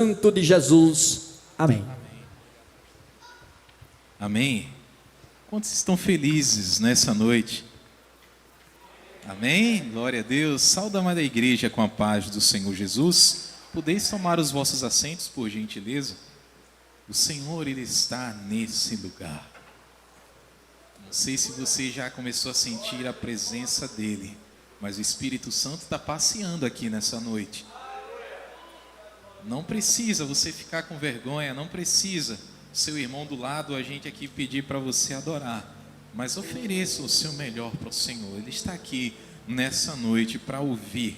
Santo de Jesus. Amém. Amém. Quantos estão felizes nessa noite? Amém? Glória a Deus. Saúde a amada igreja com a paz do Senhor Jesus. Podeis tomar os vossos assentos, por gentileza? O Senhor, Ele está nesse lugar. Não sei se você já começou a sentir a presença dEle, mas o Espírito Santo está passeando aqui nessa noite. Não precisa você ficar com vergonha, não precisa seu irmão do lado, a gente aqui pedir para você adorar, mas ofereça o seu melhor para o Senhor. Ele está aqui nessa noite para ouvir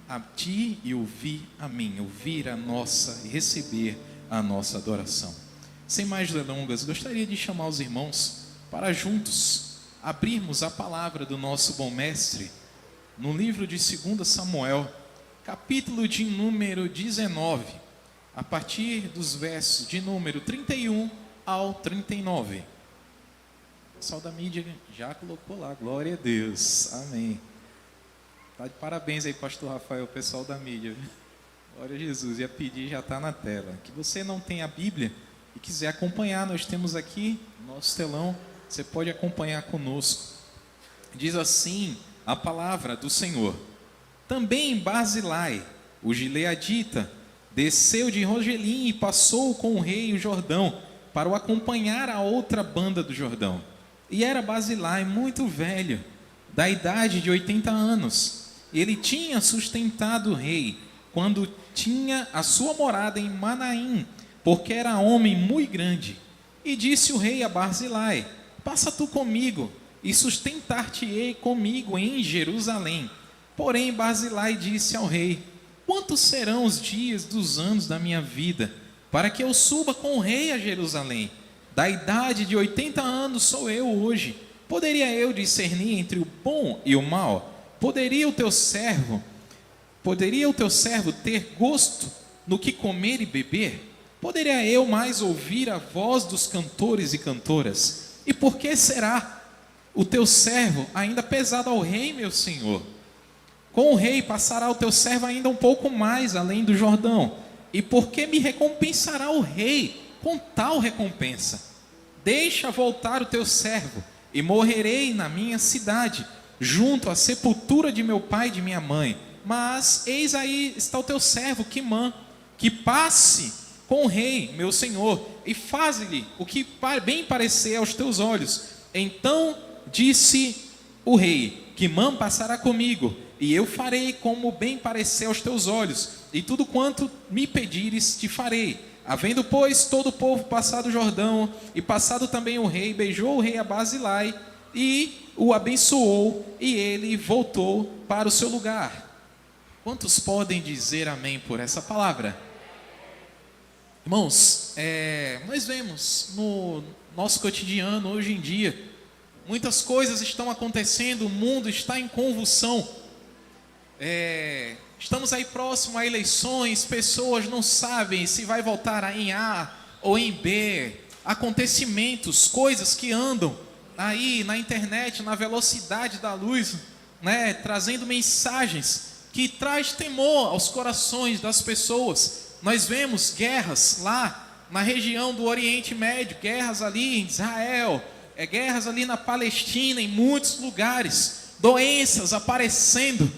a ti e ouvir a mim, ouvir a nossa e receber a nossa adoração. Sem mais delongas, gostaria de chamar os irmãos para juntos abrirmos a palavra do nosso bom mestre no livro de 2 Samuel, capítulo de número 19, a partir dos versos de número 31 ao 39. O pessoal da mídia já colocou lá, glória a Deus, amém. Tá de parabéns aí, pastor Rafael, o pessoal da mídia. Glória a Jesus, ia pedir, já está na tela. Que você não tem a Bíblia e quiser acompanhar, nós temos aqui nosso telão, você pode acompanhar conosco. Diz assim a palavra do Senhor: também em Barzilai, o gileadita, desceu de Rogelim e passou com o rei o Jordão, para o acompanhar a outra banda do Jordão. E era Barzilai muito velho, da idade de 80 anos. Ele tinha sustentado o rei, quando tinha a sua morada em Manaim, porque era homem muito grande. E disse o rei a Barzilai: passa tu comigo, e sustentar-te-ei comigo em Jerusalém. Porém Barzilai disse ao rei: quantos serão os dias dos anos da minha vida, para que eu suba com o rei a Jerusalém? Da idade de 80 anos sou eu hoje. Poderia eu discernir entre o bom e o mal? Poderia o teu servo ter gosto no que comer e beber? Poderia eu mais ouvir a voz dos cantores e cantoras? E por que será o teu servo ainda pesado ao rei, meu senhor? Com o rei passará o teu servo ainda um pouco mais além do Jordão. E por que me recompensará o rei com tal recompensa? Deixa voltar o teu servo, e morrerei na minha cidade, junto à sepultura de meu pai e de minha mãe. Mas eis aí está o teu servo Quimã, que passe com o rei, meu senhor, e faze-lhe o que bem parecer aos teus olhos. Então disse o rei: Quimã passará comigo, e eu farei como bem parecer aos teus olhos, e tudo quanto me pedires te farei. Havendo, pois, todo o povo passado o Jordão, e passado também o rei, beijou o rei a Barzilai, e o abençoou, e ele voltou para o seu lugar. Quantos podem dizer amém por essa palavra? Irmãos, nós vemos no nosso cotidiano, hoje em dia, muitas coisas estão acontecendo, o mundo está em convulsão. Estamos aí próximo a eleições, pessoas não sabem se vai votar em A ou em B, acontecimentos, coisas que andam aí na internet, na velocidade da luz, né, trazendo mensagens que traz temor aos corações das pessoas. Nós vemos guerras lá na região do Oriente Médio, guerras ali em Israel, guerras ali na Palestina, em muitos lugares, doenças aparecendo,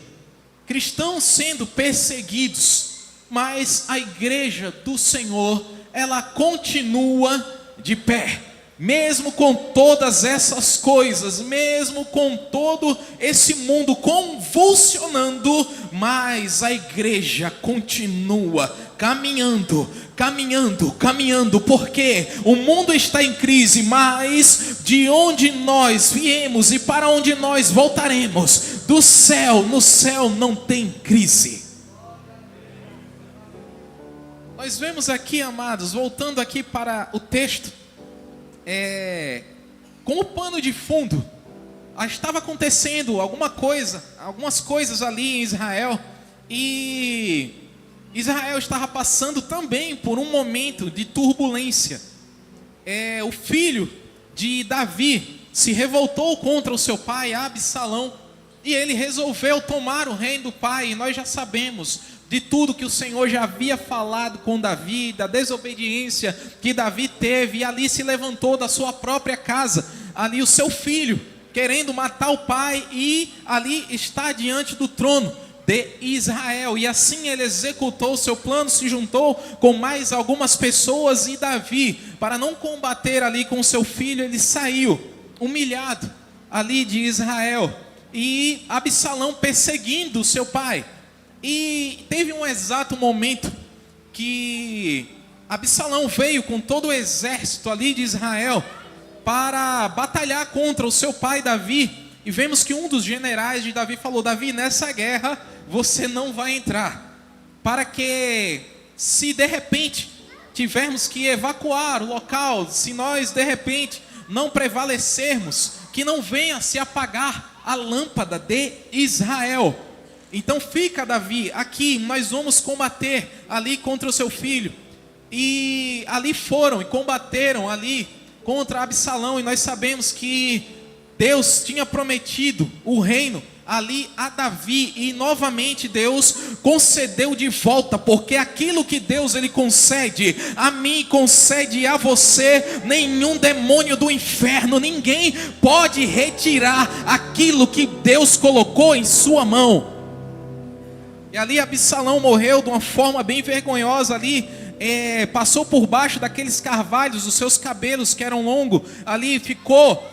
cristãos sendo perseguidos, mas a igreja do Senhor, ela continua de pé, mesmo com todas essas coisas, mesmo com todo esse mundo convulsionando, mas a igreja continua caminhando, porque o mundo está em crise, mas de onde nós viemos e para onde nós voltaremos, no céu não tem crise. Nós vemos aqui, amados, voltando aqui para o texto, com o pano de fundo, estava acontecendo algumas coisas ali em Israel, e Israel estava passando também por um momento de turbulência. O filho de Davi se revoltou contra o seu pai Absalão, e ele resolveu tomar o reino do pai. E nós já sabemos de tudo que o Senhor já havia falado com Davi, da desobediência que Davi teve, e ali se levantou da sua própria casa, ali o seu filho, querendo matar o pai, e ali está diante do trono de Israel, e assim ele executou o seu plano, se juntou com mais algumas pessoas, e Davi, para não combater ali com seu filho, ele saiu humilhado ali de Israel, e Absalão perseguindo o seu pai. E teve um exato momento que Absalão veio com todo o exército ali de Israel para batalhar contra o seu pai Davi. E vemos que um dos generais de Davi falou: Davi, nessa guerra você não vai entrar, para que, se de repente tivermos que evacuar o local, se nós de repente não prevalecermos, que não venha se apagar a lâmpada de Israel. Então fica, Davi, aqui, nós vamos combater ali contra o seu filho. E ali foram e combateram ali contra Absalão, e nós sabemos que Deus tinha prometido o reino ali a Davi, e novamente Deus concedeu de volta, porque aquilo que Deus ele concede a mim, concede a você, nenhum demônio do inferno, ninguém pode retirar aquilo que Deus colocou em sua mão. E ali Absalão morreu de uma forma bem vergonhosa ali, passou por baixo daqueles carvalhos, os seus cabelos que eram longos, ali ficou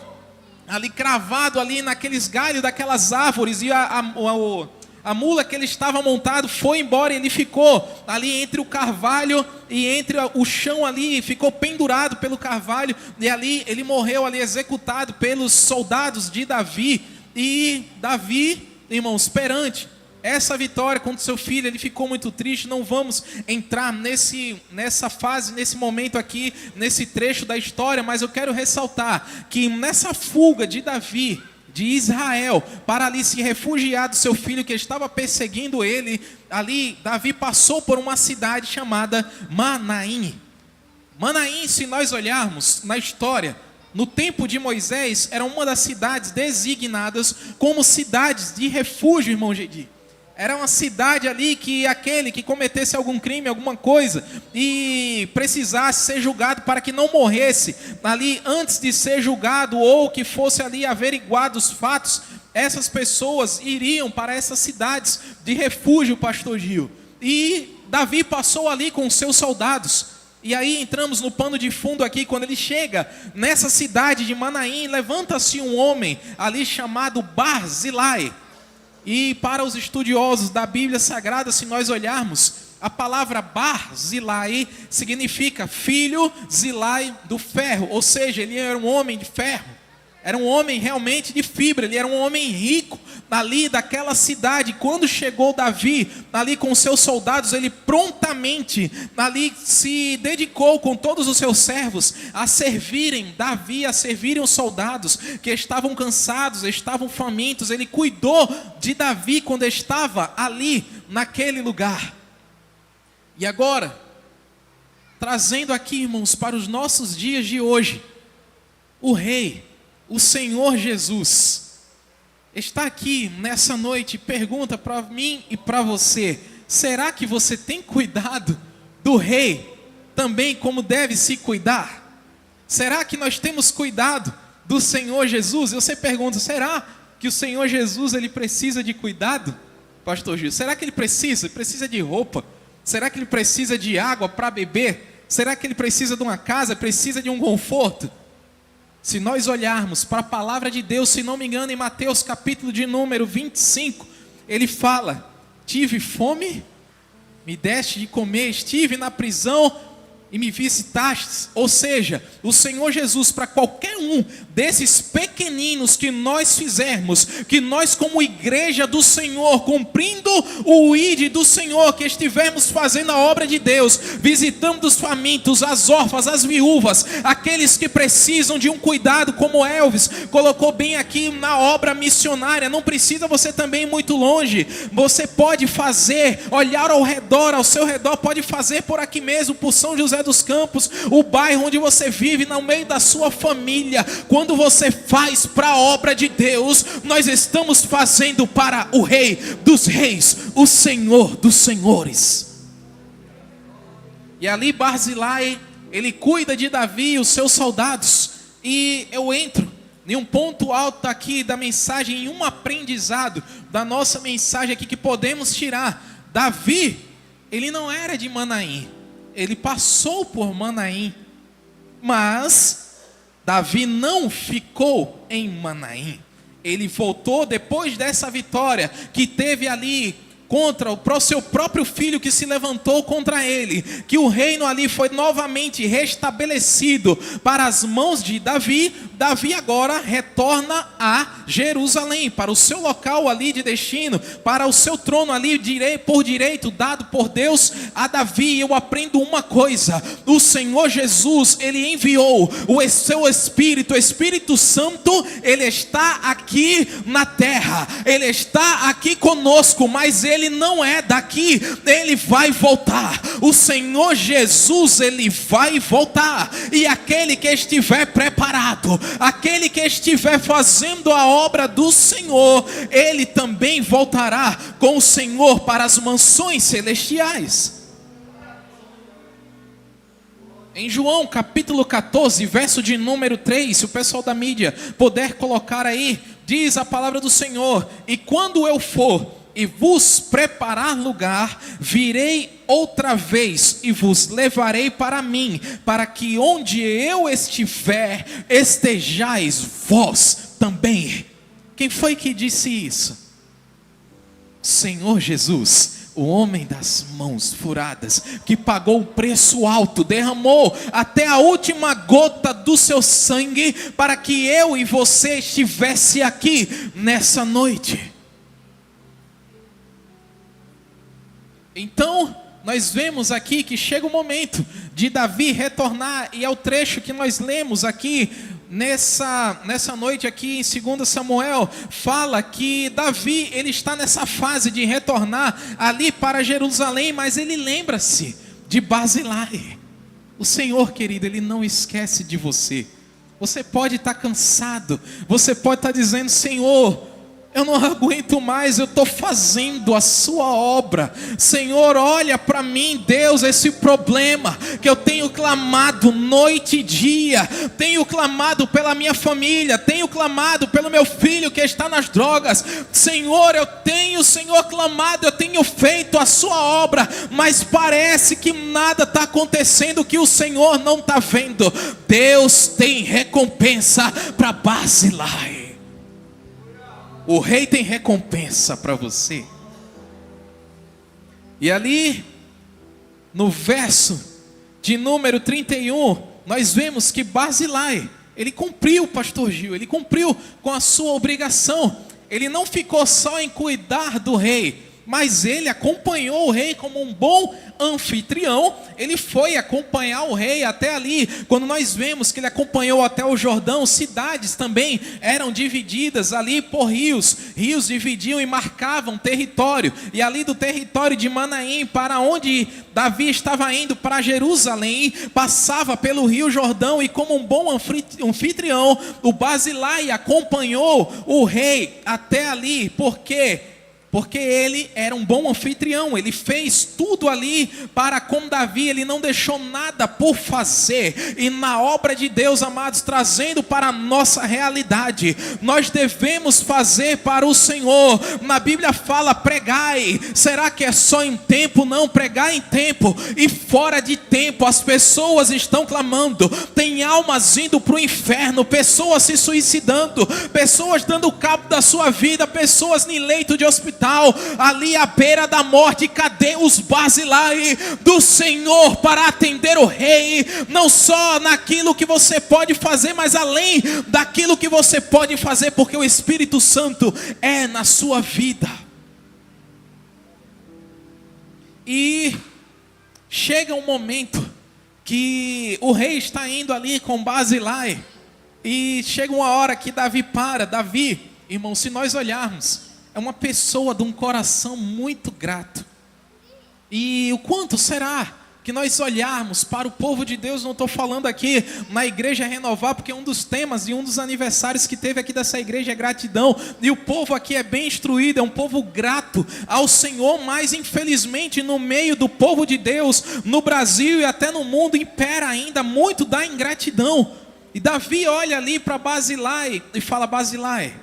ali cravado ali naqueles galhos daquelas árvores, e a mula que ele estava montado foi embora, e ele ficou ali entre o carvalho e entre o chão ali, ficou pendurado pelo carvalho, e ali ele morreu ali executado pelos soldados de Davi. E Davi, irmãos, perante essa vitória contra seu filho, ele ficou muito triste. Não vamos entrar nessa fase, nesse momento aqui, nesse trecho da história, mas eu quero ressaltar que nessa fuga de Davi, de Israel, para ali se refugiar do seu filho que estava perseguindo ele, ali Davi passou por uma cidade chamada Manaim. Manaim, se nós olharmos na história, no tempo de Moisés, era uma das cidades designadas como cidades de refúgio, irmão Gedi. Era uma cidade ali que aquele que cometesse algum crime, alguma coisa, e precisasse ser julgado para que não morresse ali antes de ser julgado, ou que fosse ali averiguado os fatos, essas pessoas iriam para essas cidades de refúgio, pastor Gil. E Davi passou ali com os seus soldados. E aí entramos no pano de fundo aqui, quando ele chega nessa cidade de Manaim, levanta-se um homem ali chamado Barzilai. E para os estudiosos da Bíblia Sagrada, se nós olharmos, a palavra Barzilai significa filho Zilai do ferro, ou seja, ele era um homem de ferro, era um homem realmente de fibra, ele era um homem rico ali daquela cidade. Quando chegou Davi ali com seus soldados, ele prontamente ali se dedicou com todos os seus servos a servirem Davi, a servirem os soldados que estavam cansados, estavam famintos. Ele cuidou de Davi quando estava ali naquele lugar. E agora, trazendo aqui, irmãos, para os nossos dias de hoje, o rei, o Senhor Jesus, está aqui nessa noite e pergunta para mim e para você: será que você tem cuidado do rei também como deve se cuidar? Será que nós temos cuidado do Senhor Jesus? E você pergunta: será que o Senhor Jesus ele precisa de cuidado, pastor Gil? Será que ele precisa de roupa? Será que ele precisa de água para beber? Será que ele precisa de uma casa, precisa de um conforto? Se nós olharmos para a palavra de Deus, se não me engano, em Mateus capítulo de número 25, ele fala: tive fome, me deste de comer, estive na prisão e me visitastes. Ou seja, o Senhor Jesus, para qualquer um desses pequeninos que nós fizermos, que nós como igreja do Senhor, cumprindo o ID do Senhor, que estivermos fazendo a obra de Deus, visitando os famintos, as órfãs, as viúvas, aqueles que precisam de um cuidado, como Elvis colocou bem aqui na obra missionária, não precisa você também ir muito longe, você pode fazer, olhar ao redor, ao seu redor, pode fazer por aqui mesmo, por São José dos Campos, o bairro onde você vive, no meio da sua família. Quando Quando você faz para a obra de Deus, nós estamos fazendo para o Rei dos Reis, o Senhor dos Senhores. E ali Barzilai, ele cuida de Davi e os seus soldados. E eu entro em um ponto alto aqui da mensagem, em um aprendizado da nossa mensagem aqui que podemos tirar. Davi, ele não era de Manaim, ele passou por Manaim, mas Davi não ficou em Manaim. Ele voltou depois dessa vitória que teve ali contra o seu próprio filho que se levantou contra ele, que o reino ali foi novamente restabelecido para as mãos de Davi. Davi agora retorna a Jerusalém, para o seu local ali de destino, para o seu trono ali por direito dado por Deus a Davi. Eu aprendo uma coisa: o Senhor Jesus, ele enviou o seu Espírito, o Espírito Santo, ele está aqui na terra, ele está aqui conosco, mas ele não é daqui, ele vai voltar. O Senhor Jesus, ele vai voltar, e aquele que estiver preparado, aquele que estiver fazendo a obra do Senhor, ele também voltará com o Senhor para as mansões celestiais. Em João capítulo 14, verso de número 3, se o pessoal da mídia puder colocar aí, diz a palavra do Senhor: e quando eu for e vos preparar lugar, virei outra vez e vos levarei para mim, para que onde eu estiver, estejais vós também. Quem foi que disse isso? Senhor Jesus, o homem das mãos furadas, que pagou o preço alto, derramou até a última gota do seu sangue, para que eu e você estivesse aqui nessa noite. Então, nós vemos aqui que chega o momento de Davi retornar, e é o trecho que nós lemos aqui nessa noite aqui em 2 Samuel, fala que Davi, ele está nessa fase de retornar ali para Jerusalém, mas ele lembra-se de Barzilai. O Senhor, querido, ele não esquece de você. Você pode estar cansado, você pode estar dizendo: Senhor, eu não aguento mais, eu estou fazendo a sua obra. Senhor, olha para mim, Deus, esse problema que eu tenho clamado noite e dia, tenho clamado pela minha família, tenho clamado pelo meu filho que está nas drogas. Senhor, eu tenho, Senhor, clamado, eu tenho feito a sua obra, mas parece que nada está acontecendo, que o Senhor não está vendo. Deus tem recompensa para Barzilai. O rei tem recompensa para você. E ali, no verso de número 31, nós vemos que Barzilai, ele cumpriu, pastor Gil, ele cumpriu com a sua obrigação. Ele não ficou só em cuidar do rei, mas ele acompanhou o rei como um bom anfitrião. Ele foi acompanhar o rei até ali. Quando nós vemos que ele acompanhou até o Jordão, cidades também eram divididas ali por rios. Rios dividiam e marcavam território. E ali do território de Manaim, para onde Davi estava indo, para Jerusalém, passava pelo rio Jordão. E como um bom anfitrião, o Barzilai acompanhou o rei até ali. Por quê? Porque ele era um bom anfitrião, ele fez tudo ali para com Davi, ele não deixou nada por fazer. E na obra de Deus, amados, trazendo para a nossa realidade, nós devemos fazer para o Senhor. Na Bíblia fala: pregai. Será que é só em tempo? Não, pregai em tempo e fora de tempo. As pessoas estão clamando, tem almas indo para o inferno, pessoas se suicidando, pessoas dando cabo da sua vida, pessoas em leito de hospital, ali à beira da morte. Cadê os Barzilai do Senhor para atender o rei? Não só naquilo que você pode fazer, mas além daquilo que você pode fazer, porque o Espírito Santo é na sua vida. E chega um momento que o rei está indo ali com Barzilai, e chega uma hora que Davi para. Davi, irmão, se nós olharmos, é uma pessoa de um coração muito grato. E o quanto será que nós olharmos para o povo de Deus. Não estou falando aqui na igreja Renovar, porque um dos temas e um dos aniversários que teve aqui dessa igreja é gratidão, e o povo aqui é bem instruído, é um povo grato ao Senhor, mas infelizmente no meio do povo de Deus, no Brasil e até no mundo, impera ainda muito da ingratidão. E Davi olha ali para Barzilai e fala: Barzilai,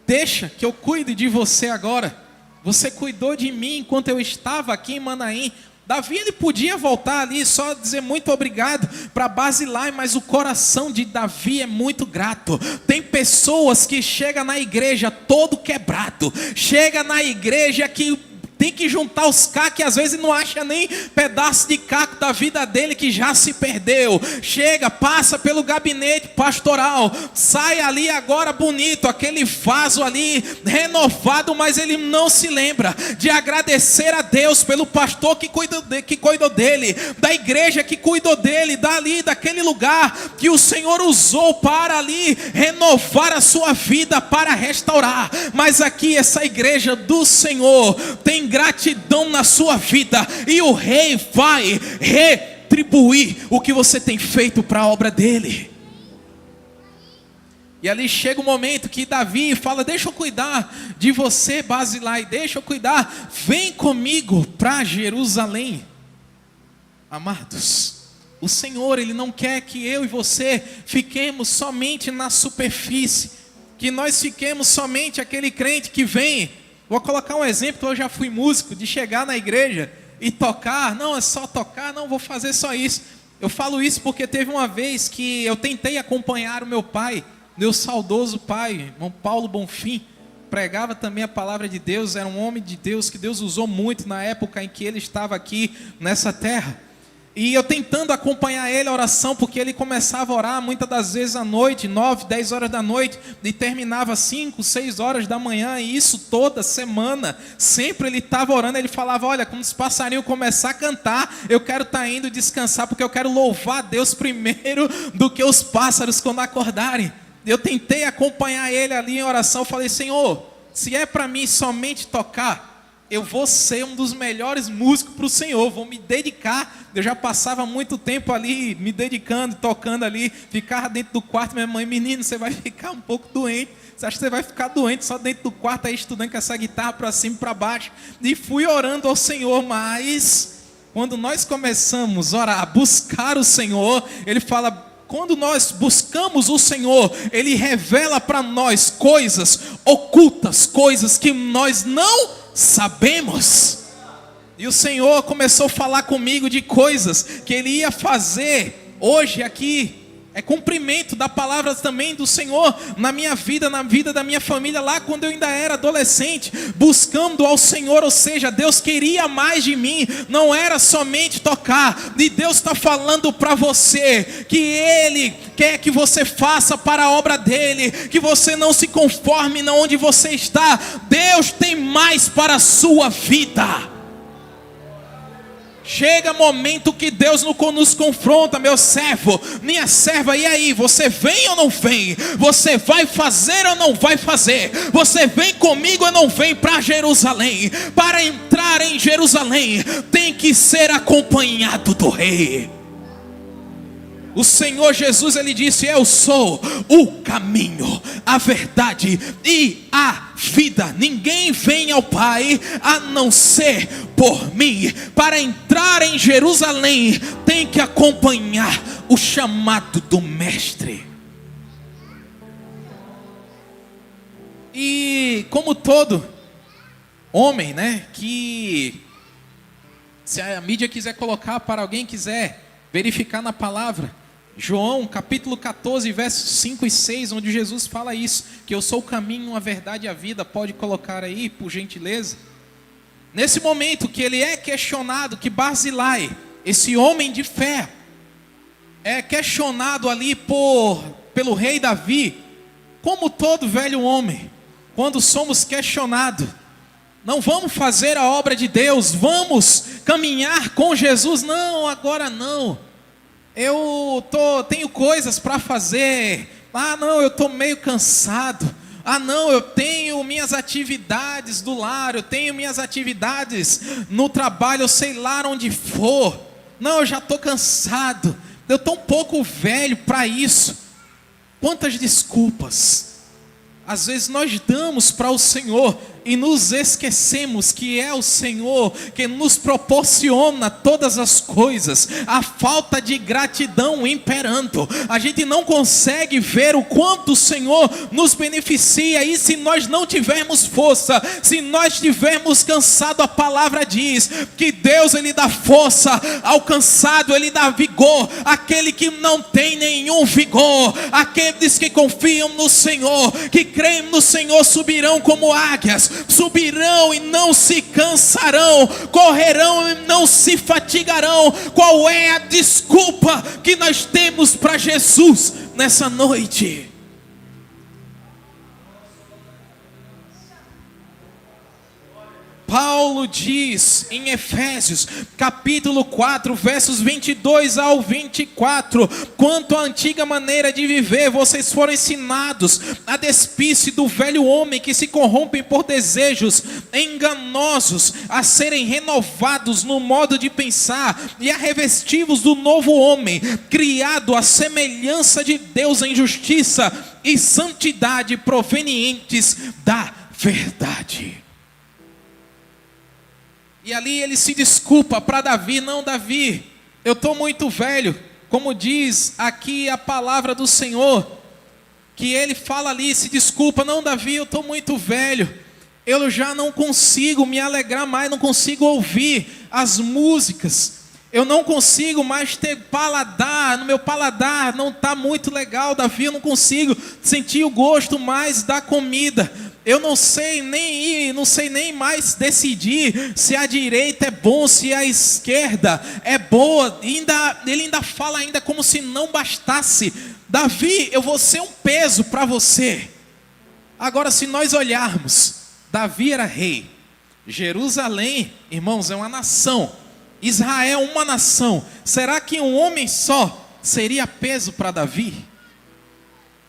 deixa que eu cuide de você agora. Você cuidou de mim enquanto eu estava aqui em Manaim. Davi, ele podia voltar ali só dizer muito obrigado para Barzilai, mas o coração de Davi é muito grato. Tem pessoas que chegam na igreja todo quebrado, chega na igreja que tem que juntar os cacos, e às vezes não acha nem pedaço de caco da vida dele que já se perdeu. Chega, passa pelo gabinete pastoral, sai ali agora bonito, aquele vaso ali renovado, mas ele não se lembra de agradecer a Deus pelo pastor que cuidou dele, da igreja que cuidou dele, dali, daquele lugar que o Senhor usou para ali renovar a sua vida, para restaurar. Mas aqui essa igreja do Senhor tem gratidão na sua vida, e o rei vai retribuir o que você tem feito para a obra dele. E ali chega o momento que Davi fala: deixa eu cuidar de você, Barzilai, deixa eu cuidar, vem comigo para Jerusalém. Amados, o Senhor, Ele não quer que eu e você fiquemos somente na superfície, que nós fiquemos somente aquele crente que vem. Vou colocar um exemplo, que eu já fui músico, de chegar na igreja e tocar. Não, é só tocar, não, vou fazer só isso. Eu falo isso porque teve uma vez que eu tentei acompanhar o meu pai, meu saudoso pai, irmão Paulo Bonfim. Pregava também a palavra de Deus, era um homem de Deus que Deus usou muito na época em que ele estava aqui nessa terra. E eu tentando acompanhar ele, a oração, porque ele começava a orar muitas das vezes à noite, 9, 10 horas da noite, e terminava 5, 6 horas da manhã, e isso toda semana, sempre ele estava orando. Ele falava: olha, quando os passarinhos começar a cantar, eu quero estar indo descansar, porque eu quero louvar a Deus primeiro do que os pássaros quando acordarem. Eu tentei acompanhar ele ali em oração, falei: Senhor, se é para mim somente tocar, eu vou ser um dos melhores músicos para o Senhor, vou me dedicar. Eu já passava muito tempo ali, me dedicando, tocando ali, ficava dentro do quarto. Minha mãe: menino, você vai ficar um pouco doente, você acha que você vai ficar doente só dentro do quarto, aí estudando com essa guitarra para cima e para baixo. E fui orando ao Senhor, mas quando nós começamos a orar, a buscar o Senhor, Ele fala: quando nós buscamos o Senhor, Ele revela para nós coisas ocultas, coisas que nós não sabemos. E o Senhor começou a falar comigo de coisas que Ele ia fazer hoje aqui. É cumprimento da palavra também do Senhor na minha vida, na vida da minha família, lá quando eu ainda era adolescente, buscando ao Senhor. Ou seja, Deus queria mais de mim, não era somente tocar. E Deus está falando para você que Ele quer que você faça para a obra dEle, que você não se conforme na onde você está. Deus tem mais para a sua vida. Chega momento que Deus nos confronta: meu servo, minha serva, e aí, você vem ou não vem? Você vai fazer ou não vai fazer? Você vem comigo ou não vem para Jerusalém? Para entrar em Jerusalém, tem que ser acompanhado do rei. O Senhor Jesus, Ele disse: eu sou o caminho, a verdade e a vida. Ninguém vem ao Pai a não ser por mim. Para entrar em Jerusalém, tem que acompanhar o chamado do Mestre. E como todo homem, né, que se a mídia quiser colocar, para alguém quiser verificar na palavra, João capítulo 14, versos 5 e 6, onde Jesus fala isso, que eu sou o caminho, a verdade e a vida. Pode colocar aí, por gentileza. Nesse momento que ele é questionado, que Barzilai, esse homem de fé, é questionado ali pelo rei Davi, como todo velho homem, quando somos questionados, não vamos fazer a obra de Deus, vamos caminhar com Jesus, não, agora não. Tenho coisas para fazer. Não, eu estou meio cansado. Ah não, eu tenho minhas atividades do lar, eu tenho minhas atividades no trabalho, eu sei lá onde for. Não, eu já estou cansado, eu estou um pouco velho para isso. Quantas desculpas às vezes nós damos para o Senhor e nos esquecemos que é o Senhor que nos proporciona todas as coisas. A falta de gratidão imperando, a gente não consegue ver o quanto o Senhor nos beneficia. E se nós não tivermos força, se nós tivermos cansado, a palavra diz que Deus ele dá força ao cansado, ele dá vigor àquele que não tem nenhum vigor. Aqueles que confiam no Senhor, que creem no Senhor, subirão como águias, subirão e não se cansarão, correrão e não se fatigarão. Qual é a desculpa que nós temos para Jesus nessa noite? Paulo diz em Efésios, capítulo 4, versos 22 ao 24: quanto à antiga maneira de viver, vocês foram ensinados a despir-se do velho homem que se corrompem por desejos enganosos, a serem renovados no modo de pensar e a revestir-vos do novo homem, criado à semelhança de Deus em justiça e santidade provenientes da verdade. E ali ele se desculpa para Davi: não, Davi, eu estou muito velho, como diz aqui a palavra do Senhor, que ele fala ali, se desculpa: não, Davi, eu estou muito velho, eu já não consigo me alegrar mais, não consigo ouvir as músicas, eu não consigo mais ter paladar, no meu paladar não está muito legal, Davi, eu não consigo sentir o gosto mais da comida. Eu não sei nem mais decidir se a direita é bom, se a esquerda é boa. Ele ainda fala ainda como se não bastasse: Davi, eu vou ser um peso para você. Agora, se nós olharmos, Davi era rei, Jerusalém, irmãos, é uma nação, Israel uma nação. Será que um homem só seria peso para Davi?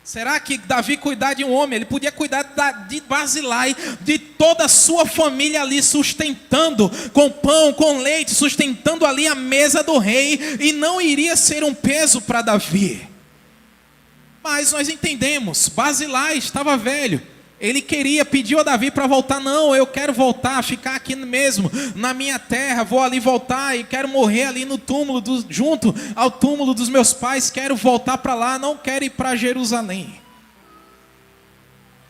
Será que Davi cuidar de um homem, ele podia cuidar de Barzilai, de toda a sua família ali, sustentando com pão, com leite, sustentando ali a mesa do rei, e não iria ser um peso para Davi? Mas nós entendemos, Barzilai estava velho, ele queria, pediu a Davi para voltar: não, eu quero voltar, ficar aqui mesmo, na minha terra, vou ali voltar e quero morrer ali no túmulo, junto ao túmulo dos meus pais, quero voltar para lá, não quero ir para Jerusalém.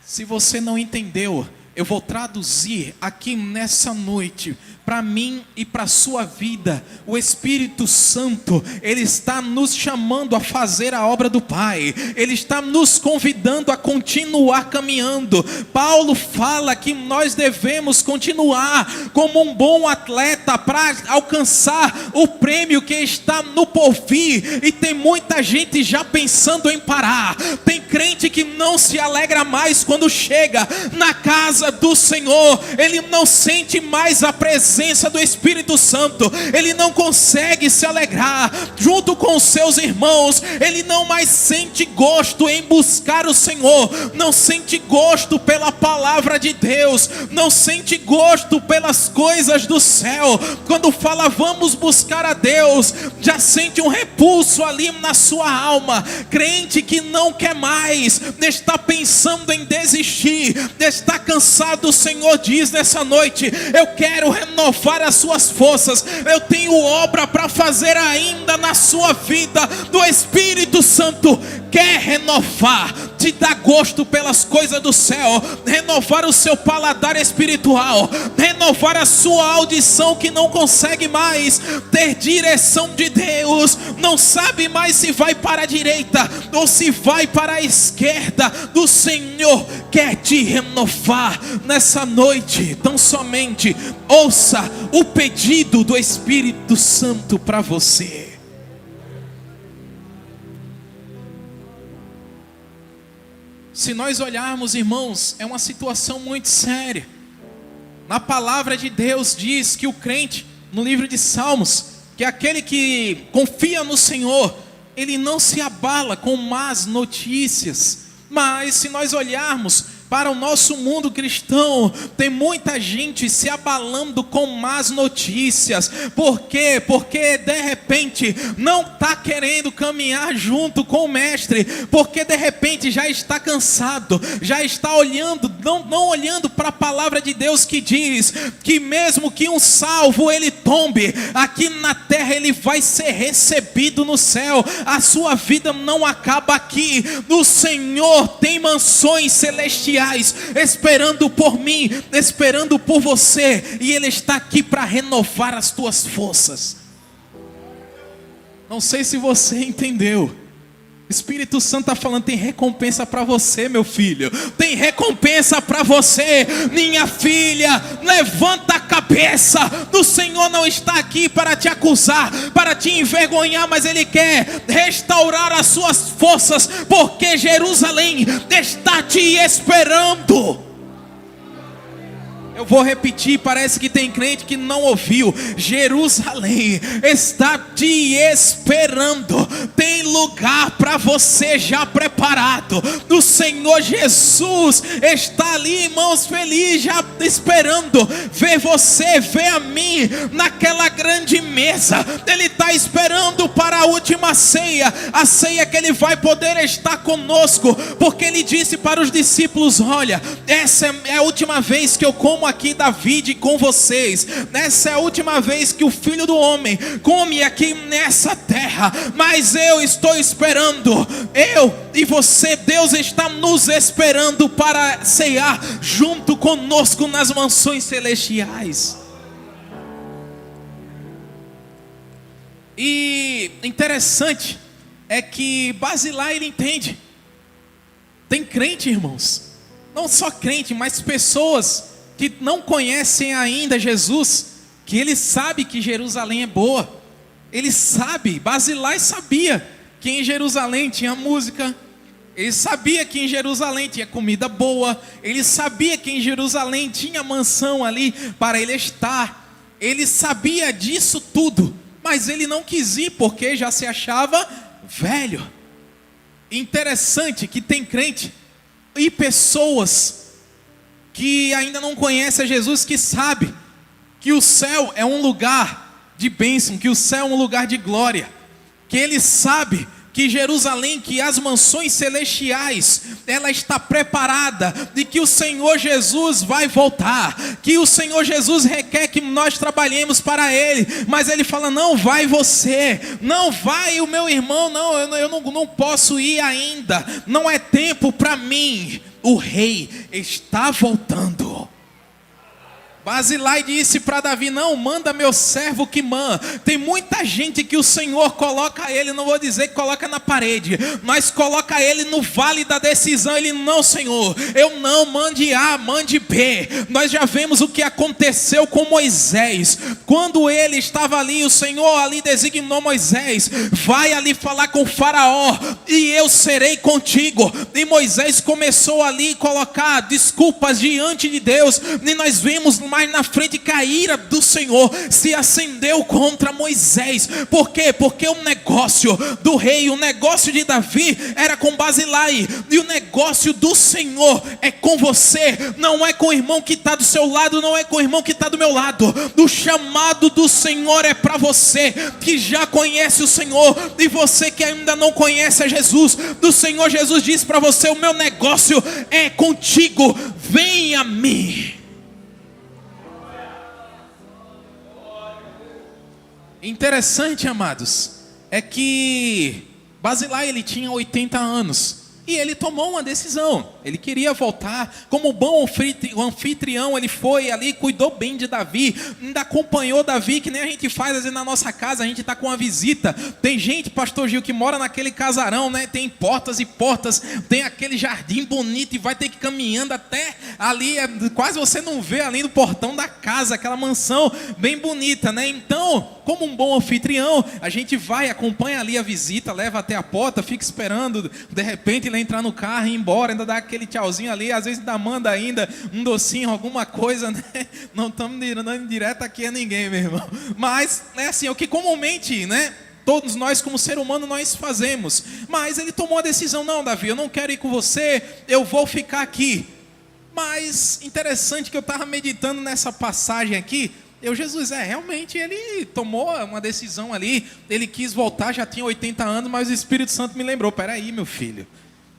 Se você não entendeu, eu vou traduzir aqui nessa noite, para mim e para a sua vida. O Espírito Santo, ele está nos chamando a fazer a obra do Pai, ele está nos convidando a continuar caminhando. Paulo fala que nós devemos continuar como um bom atleta para alcançar o prêmio que está no porvir, e tem muita gente já pensando em parar. Tem crente que não se alegra mais quando chega na casa do Senhor, ele não sente mais a presença do Espírito Santo, ele não consegue se alegrar junto com os seus irmãos, ele não mais sente gosto em buscar o Senhor, não sente gosto pela palavra de Deus, não sente gosto pelas coisas do céu. Quando fala vamos buscar a Deus, já sente um repulso ali na sua alma. Crente que não quer mais, está pensando em desistir, está cansado. O Senhor diz nessa noite: eu quero renovar as suas forças, eu tenho obra para fazer ainda na sua vida. Do Espírito Santo quer renovar, te dar gosto pelas coisas do céu, renovar o seu paladar espiritual, renovar a sua audição que não consegue mais ter direção de Deus, não sabe mais se vai para a direita ou se vai para a esquerda. Do Senhor quer te renovar nessa noite. Então somente ouça o pedido do Espírito Santo para você. Se nós olharmos, irmãos, é uma situação muito séria. Na palavra de Deus diz que o crente, no livro de Salmos, que aquele que confia no Senhor, ele não se abala com más notícias. Mas se nós olharmos para o nosso mundo cristão, tem muita gente se abalando com más notícias. Por quê? Porque de repente não está querendo caminhar junto com o mestre, porque de repente já está cansado, já está olhando, não olhando para a palavra de Deus que diz que mesmo que um salvo ele tombe, aqui na terra ele vai ser recebido no céu. A sua vida não acaba aqui. O Senhor tem mansões celestiais esperando por mim, esperando por você, e Ele está aqui para renovar as tuas forças. Não sei se você entendeu. Espírito Santo está falando, tem recompensa para você, meu filho. Tem recompensa para você, minha filha. Levanta a cabeça. O Senhor não está aqui para te acusar, para te envergonhar, mas Ele quer restaurar as suas forças, porque Jerusalém está te esperando. Eu vou repetir, parece que tem crente que não ouviu. Jerusalém está te esperando. Tem lugar para você já preparado. O Senhor Jesus está ali, irmãos, feliz, já esperando ver você, ver a mim naquela grande mesa. Ele está esperando para a última ceia, a ceia que Ele vai poder estar conosco, porque Ele disse para os discípulos: olha, essa é a última vez que eu como aqui da vide com vocês. Essa é a última vez que o Filho do Homem come aqui nessa terra. Mas eu estou esperando, eu e você, Deus está nos esperando para ceiar junto conosco nas mansões celestiais. E interessante é que Basilai, ele entende. Tem crente, irmãos, não só crente, mas pessoas que não conhecem ainda Jesus, que ele sabe que Jerusalém é boa. Ele sabe, Basilai sabia que em Jerusalém tinha música, ele sabia que em Jerusalém tinha comida boa, ele sabia que em Jerusalém tinha mansão ali para ele estar. Ele sabia disso tudo, mas ele não quis ir porque já se achava velho. Interessante que tem crente e pessoas que ainda não conhece a Jesus, que sabe que o céu é um lugar de bênção, que o céu é um lugar de glória, que ele sabe que Jerusalém, que as mansões celestiais, ela está preparada, e que o Senhor Jesus vai voltar, que o Senhor Jesus requer que nós trabalhemos para Ele, mas Ele fala: não vai você, não vai o meu irmão, não, eu não posso ir ainda, não é tempo para mim, o rei está voltando. Basilai disse para Davi: não, manda meu servo Quimã. Tem muita gente que o Senhor coloca ele, não vou dizer que coloca na parede, mas coloca ele no vale da decisão. Ele: não, Senhor, eu não, mande A, mande B. Nós já vemos o que aconteceu com Moisés. Quando ele estava ali, o Senhor ali designou Moisés: vai ali falar com o faraó e eu serei contigo. E Moisés começou ali a colocar desculpas diante de Deus, e nós vimos mais na frente que a ira do Senhor se acendeu contra Moisés. Por quê? Porque o negócio do rei, o negócio de Davi era com Basilai, e o negócio do Senhor é com você, não é com o irmão que está do seu lado, não é com o irmão que está do meu lado. O chamado do Senhor é para você que já conhece o Senhor, e você que ainda não conhece a Jesus. O Senhor Jesus disse para você: o meu negócio é contigo, vem a mim. Interessante, amados, é que Basilai, ele tinha 80 anos e ele tomou uma decisão. Ele queria voltar. Como bom anfitrião, ele foi ali, cuidou bem de Davi, ainda acompanhou Davi, que nem a gente faz às vezes na nossa casa. A gente está com uma visita, tem gente, pastor Gil, que mora naquele casarão, né? Tem portas e portas, tem aquele jardim bonito, e vai ter que ir caminhando até ali, quase você não vê ali no portão da casa, aquela mansão bem bonita, né? Então, como um bom anfitrião, a gente vai, acompanha ali a visita, leva até a porta, fica esperando, de repente ele entrar no carro e ir embora, ainda dá aquele tchauzinho ali, às vezes ainda manda ainda um docinho, alguma coisa, né? Não estamos dando direto aqui a ninguém, meu irmão, mas é assim, é o que comumente, né, todos nós como ser humano nós fazemos. Mas ele tomou a decisão: não, Davi, eu não quero ir com você, eu vou ficar aqui. Mas interessante que eu estava meditando nessa passagem aqui. Jesus, realmente ele tomou uma decisão ali. Ele quis voltar, já tinha 80 anos, mas o Espírito Santo me lembrou: peraí, meu filho.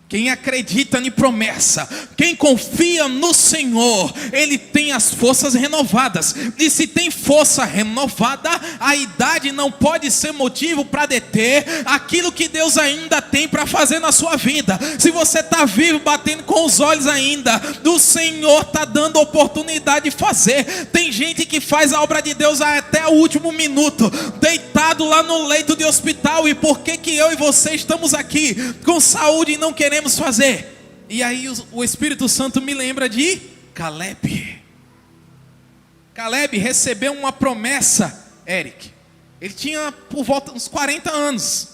Quem acredita em promessa, quem confia no Senhor, ele tem as forças renovadas. E se tem força renovada, a idade não pode ser motivo para deter aquilo que Deus ainda tem para fazer na sua vida. Se você está vivo, batendo com os olhos ainda, o Senhor está dando oportunidade de fazer. Tem gente que faz a obra de Deus até o último minuto, deitado lá no leito de hospital. E por que eu e você estamos aqui com saúde e não queremos fazer? E aí o Espírito Santo me lembra de Caleb. Caleb recebeu uma promessa, Eric. Ele tinha por volta uns 40 anos.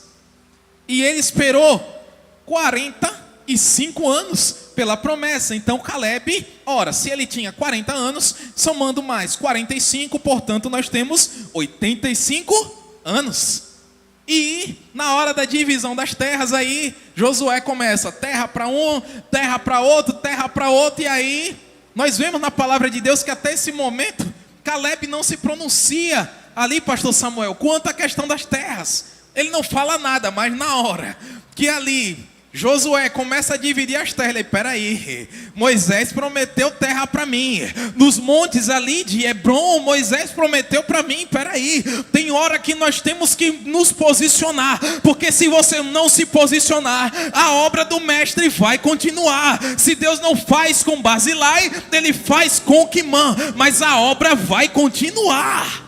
E ele esperou 45 anos pela promessa. Então Caleb, ora, se ele tinha 40 anos, somando mais 45, portanto nós temos 85 anos. E na hora da divisão das terras aí, Josué começa: terra para um, terra para outro, terra para outro. E aí nós vemos na palavra de Deus que até esse momento Caleb não se pronuncia ali, pastor Samuel, quanto à questão das terras. Ele não fala nada, mas na hora que ali Josué começa a dividir as terras, ele: peraí, Moisés prometeu terra para mim, nos montes ali de Hebron, Moisés prometeu para mim, peraí, tem hora que nós temos que nos posicionar, porque se você não se posicionar, a obra do mestre vai continuar. Se Deus não faz com Barzilai, ele faz com Quimã, mas a obra vai continuar.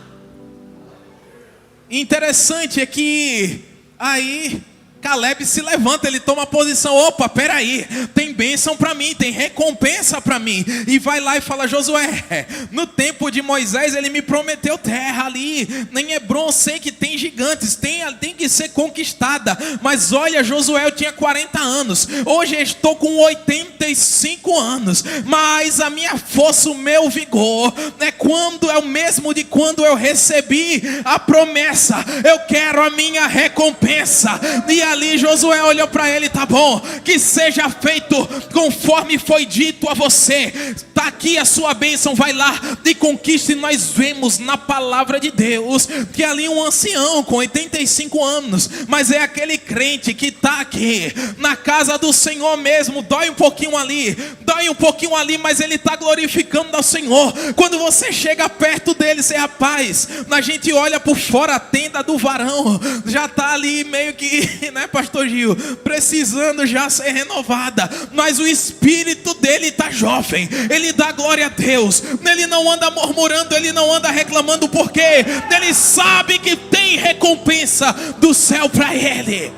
Interessante é que aí Caleb se levanta, ele toma a posição: opa, peraí, tem bênção para mim, tem recompensa para mim. E vai lá e fala: Josué, no tempo de Moisés ele me prometeu terra ali em Hebron, sei que tem gigantes, tem que ser conquistada. Mas olha, Josué, eu tinha 40 anos, hoje eu estou com 85 anos, mas a minha força, o meu vigor é o mesmo de quando eu recebi a promessa. Eu quero a minha recompensa. E ali Josué olhou para ele: tá bom, que seja feito conforme foi dito a você, está aqui a sua bênção, vai lá e conquiste. E nós vemos na palavra de Deus que ali um ancião com 85 anos, mas é aquele crente que está aqui na casa do Senhor mesmo, dói um pouquinho ali, mas ele está glorificando ao Senhor. Quando você chega perto dele, rapaz, a gente olha por fora, a tenda do varão já está ali meio que, né, pastor Gil, precisando já ser renovada, mas o espírito dele está jovem, ele dá glória a Deus, ele não anda murmurando, ele não anda reclamando, porque ele sabe que tem recompensa do céu para ele.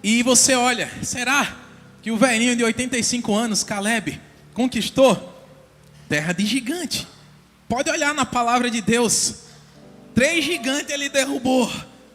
E você olha, será que o velhinho de 85 anos, Caleb, conquistou terra de gigante? Pode olhar na palavra de Deus, 3 gigantes ele derrubou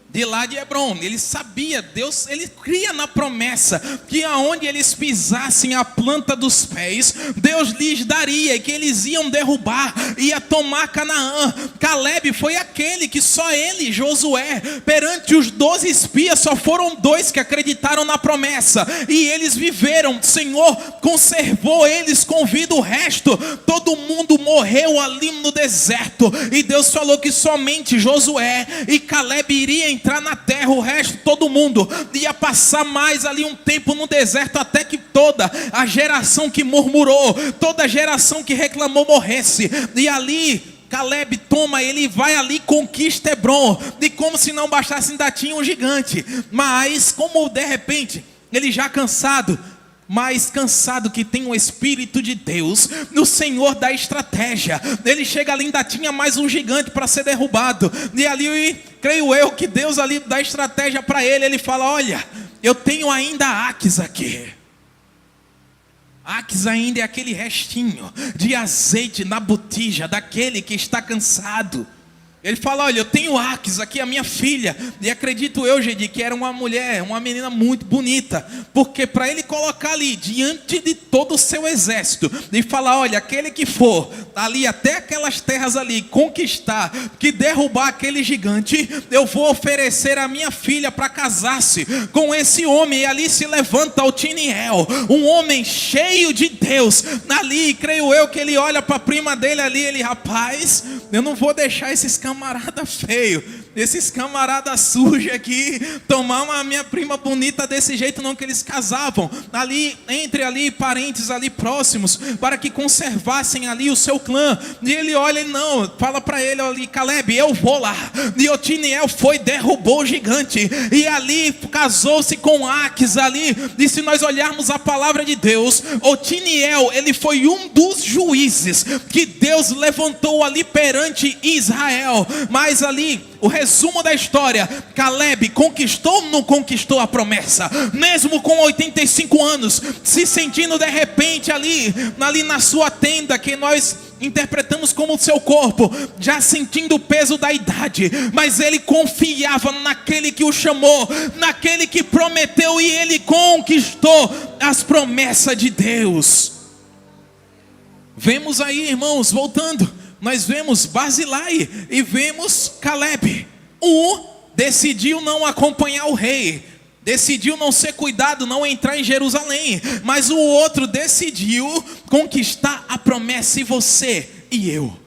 de lá de Hebron. Ele sabia, Deus, ele cria na promessa que aonde eles pisassem a planta dos pés, Deus lhes daria, e que eles iam derrubar, ia tomar Canaã. Caleb foi aquele que só ele, Josué, perante os 12 espias, só foram 2 que acreditaram na promessa, e eles viveram. O Senhor conservou eles com vida, o resto, todo mundo morreu ali no deserto, e Deus falou que somente Josué e Caleb iriam entrar na terra, o resto, todo mundo ia passar mais ali um tempo no deserto, até que toda a geração que murmurou, toda a geração que reclamou morresse. E ali Caleb toma, ele vai ali, conquista Hebron, e como se não bastasse, ainda tinha um gigante. Mas como de repente ele já cansado, mais cansado, que tem o Espírito de Deus, o Senhor da estratégia, ele chega ali, ainda tinha mais um gigante para ser derrubado, e ali, creio eu, que Deus ali dá estratégia para ele. Ele fala: olha, eu tenho ainda Aques aqui. Aques ainda é aquele restinho de azeite na botija daquele que está cansado. Ele fala, olha, eu tenho Aques aqui, a minha filha. E acredito eu, Gedi, que era uma mulher, uma menina muito bonita. Porque para ele colocar ali, diante de todo o seu exército, e falar, olha, aquele que for ali até aquelas terras ali, conquistar, que derrubar aquele gigante, eu vou oferecer a minha filha para casar-se com esse homem. E ali se levanta Otiniel, um homem cheio de Deus. Ali, creio eu, que ele olha para a prima dele ali, ele, rapaz, eu não vou deixar esses camarada feio, esses camarada sujos aqui, tomar uma minha prima bonita desse jeito não, que eles casavam ali, entre ali parentes ali próximos, para que conservassem ali o seu clã. E ele olha, ele não, fala para ele ali, Caleb, eu vou lá. E Otiniel foi, derrubou o gigante, e ali casou-se com Aques ali. E se nós olharmos a palavra de Deus, Otiniel, ele foi um dos juízes que Deus levantou ali perante Israel. Mas ali, o resumo da história, Caleb conquistou ou não conquistou a promessa? Mesmo com 85 anos, se sentindo de repente ali na sua tenda, que nós interpretamos como o seu corpo, já sentindo o peso da idade, mas ele confiava naquele que o chamou, naquele que prometeu, e ele conquistou as promessas de Deus. Vemos aí, irmãos, voltando, nós vemos Barzilai e vemos Caleb. Um decidiu não acompanhar o rei, decidiu não ser cuidado, não entrar em Jerusalém, mas o outro decidiu conquistar a promessa. E você e eu,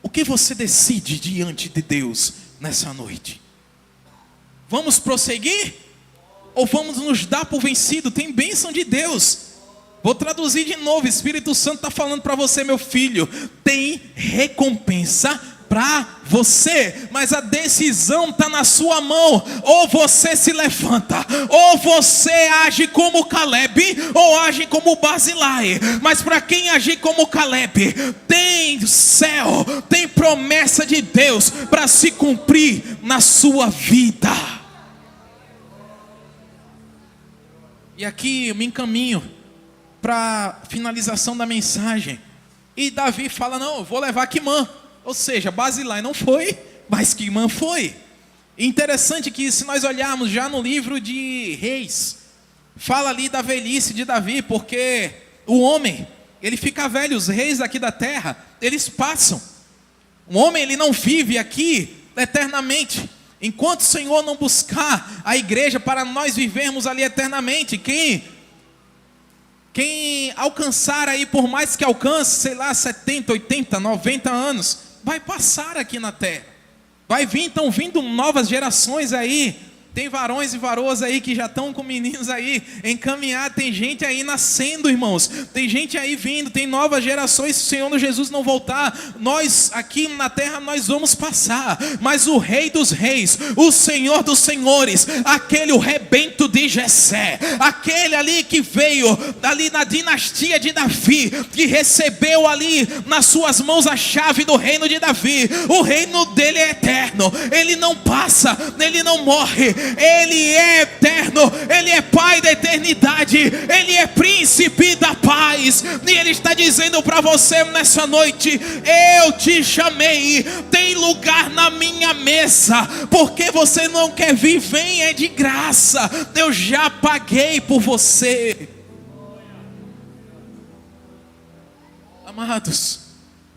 o que você decide diante de Deus nessa noite? Vamos prosseguir? Ou vamos nos dar por vencido? Tem bênção de Deus. Vou traduzir de novo, Espírito Santo está falando para você, meu filho, tem recompensa para você, mas a decisão está na sua mão. Ou você se levanta, ou você age como Caleb, ou age como Barzilai. Mas para quem agir como Caleb, tem céu, tem promessa de Deus para se cumprir na sua vida. E aqui eu me encaminho para finalização da mensagem. E Davi fala, não, eu vou levar Quimã. Ou seja, Barzilai não foi, mas Quimã foi. Interessante que, se nós olharmos já no livro de Reis, fala ali da velhice de Davi, porque o homem, ele fica velho, os reis aqui da terra, eles passam. O homem, ele não vive aqui eternamente. Enquanto o Senhor não buscar a igreja para nós vivermos ali eternamente, quem alcançar aí, por mais que alcance, sei lá, 70, 80, 90 anos, vai passar aqui na terra. Vai vir, estão vindo novas gerações aí. Tem varões e varoas aí que já estão com meninos aí encaminhados. Tem gente aí nascendo, irmãos. Tem gente aí vindo, tem novas gerações. Se o Senhor Jesus não voltar, nós aqui na terra nós vamos passar. Mas o Rei dos Reis, o Senhor dos Senhores, aquele, o rebento de Jessé, aquele ali que veio ali na dinastia de Davi, que recebeu ali nas suas mãos a chave do reino de Davi. O reino dele é eterno, ele não passa, ele não morre. Ele é eterno, Ele é Pai da eternidade, Ele é Príncipe da paz. E Ele está dizendo para você nessa noite, eu te chamei, tem lugar na minha mesa. Porque você não quer vir? Vem, é de graça, eu já paguei por você. Amados,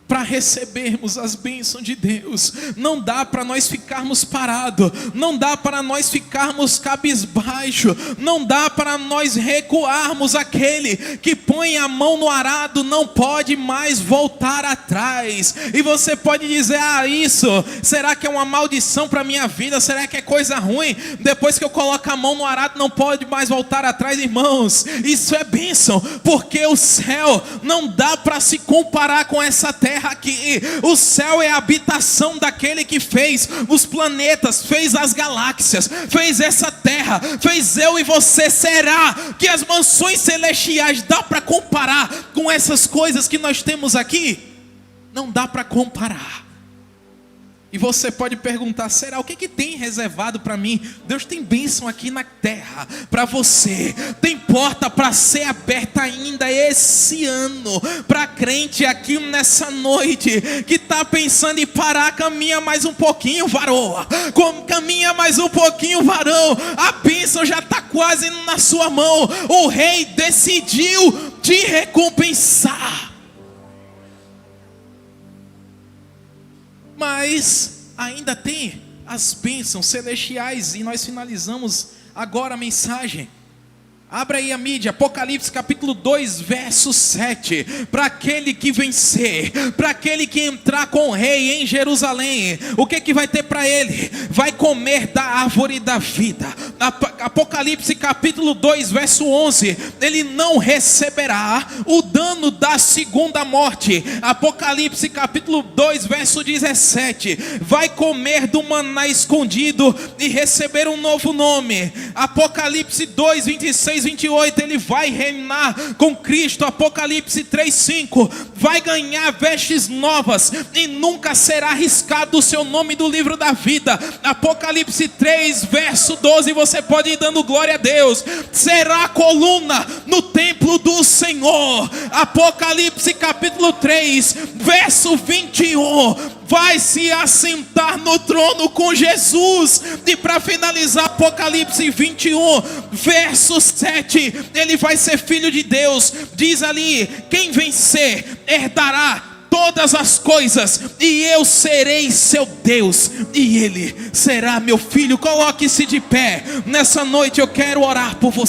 para recebermos as bênçãos de Deus, não dá para nós ficarmos parados, não dá para nós ficarmos cabisbaixo, não dá para nós recuarmos. Aquele que põe a mão no arado não pode mais voltar atrás. E você pode dizer, isso, será que é uma maldição para a minha vida? Será que é coisa ruim? Depois que eu coloco a mão no arado não pode mais voltar atrás. Irmãos, isso é bênção, porque o céu não dá para se comparar com essa terra aqui. O céu é a habitação daquele que fez os planetas, fez as galáxias, fez essa terra, fez eu e você. Será que as mansões celestiais dá para comparar com essas coisas que nós temos aqui? Não dá para comparar. E você pode perguntar, será o que tem reservado para mim? Deus tem bênção aqui na terra para você. Tem porta para ser aberta ainda esse ano. Para crente aqui nessa noite que está pensando em parar, caminha mais um pouquinho, varoa. Caminha mais um pouquinho, varão. A bênção já está quase na sua mão. O rei decidiu te recompensar. Mas ainda tem as bênçãos celestiais. E nós finalizamos agora a mensagem. Abra aí a mídia, Apocalipse capítulo 2, verso 7. Para aquele que vencer, para aquele que entrar com o rei em Jerusalém, o que vai ter para ele? Vai comer da árvore da vida. Apocalipse capítulo 2, verso 11. Ele não receberá o dano da segunda morte. Apocalipse capítulo 2, verso 17. Vai comer do maná escondido e receber um novo nome. Apocalipse 2, 26, 28, ele vai reinar com Cristo. Apocalipse 3:5, vai ganhar vestes novas e nunca será arriscado o seu nome do livro da vida. Apocalipse 3, verso 12, você pode ir dando glória a Deus. Será coluna no templo do Senhor. Apocalipse capítulo 3, verso 21, vai se assentar no trono com Jesus. E para finalizar, Apocalipse 21, verso 7, ele vai ser filho de Deus. Diz ali: quem vencer herdará todas as coisas, e eu serei seu Deus, e ele será meu filho. Coloque-se de pé. Nessa noite eu quero orar por você.